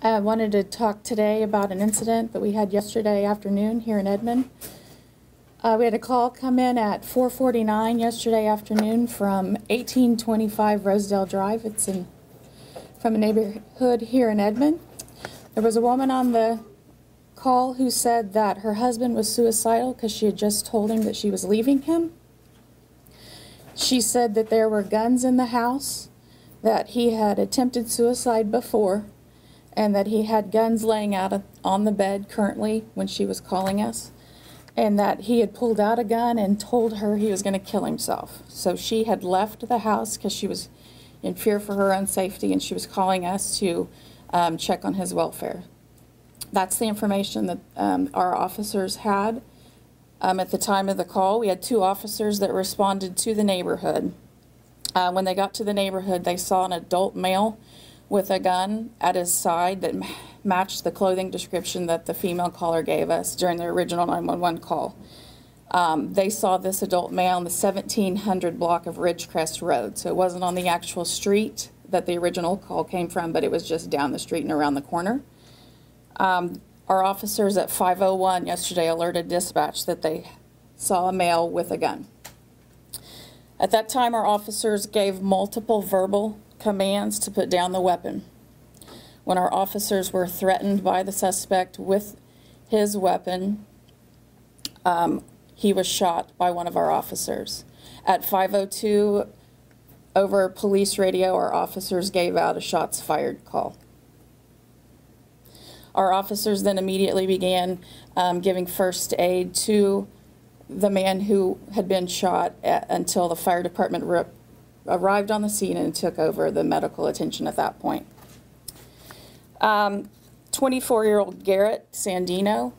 I wanted to talk today about an incident that we had yesterday afternoon here in Edmond. We had a call come in at 4:49 yesterday afternoon from 1825 Rosedale Drive. It's from a neighborhood here in Edmond. There was a woman on the call who said that her husband was suicidal because she had just told him that she was leaving him. She said that there were guns in the house, that he had attempted suicide before, and that he had guns laying out on the bed currently when she was calling us, and that he had pulled out a gun and told her he was going to kill himself. So she had left the house because she was in fear for her own safety, and she was calling us to check on his welfare. That's the information that our officers had at the time of the call. We had 2 officers that responded to the neighborhood. When they got to the neighborhood, they saw an adult male with a gun at his side that matched the clothing description that the female caller gave us during the original 911 call. They saw this adult male on the 1700 block of Ridgecrest Road. So it wasn't on the actual street that the original call came from, but it was just down the street and around the corner. Our officers at 5:01 yesterday alerted dispatch that they saw a male with a gun. At that time, our officers gave multiple verbal commands to put down the weapon. When our officers were threatened by the suspect with his weapon, he was shot by one of our officers. At 5:02, over police radio, our officers gave out a shots fired call. Our officers then immediately began giving first aid to the man who had been shot until the fire department arrived on the scene and took over the medical attention at that point. 24-year-old Garrett Sandino,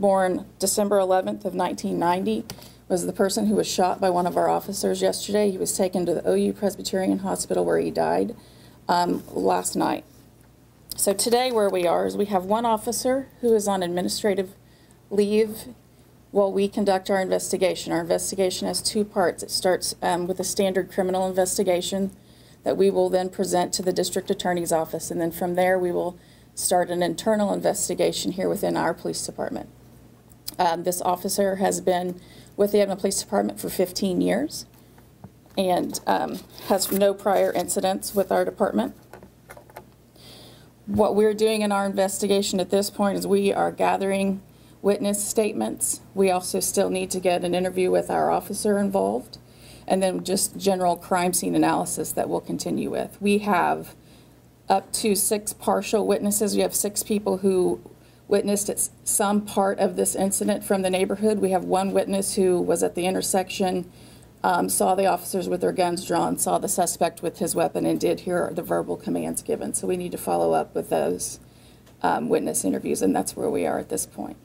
born December 11th of 1990, was the person who was shot by one of our officers yesterday. He was taken to the OU Presbyterian Hospital where he died last night. So today where we are is we have one officer who is on administrative leave while we conduct our investigation. Our investigation has 2 parts. It starts with a standard criminal investigation that we will then present to the district attorney's office, and then from there we will start an internal investigation here within our police department. This officer has been with the Edmond Police Department for 15 years and has no prior incidents with our department. What we're doing in our investigation at this point is we are gathering witness statements. We also still need to get an interview with our officer involved, and then just general crime scene analysis that we'll continue with. We have up to 6 partial witnesses. We have 6 people who witnessed at some part of this incident from the neighborhood. We have 1 witness who was at the intersection, saw the officers with their guns drawn, saw the suspect with his weapon, and did hear the verbal commands given. So we need to follow up with those witness interviews, and that's where we are at this point.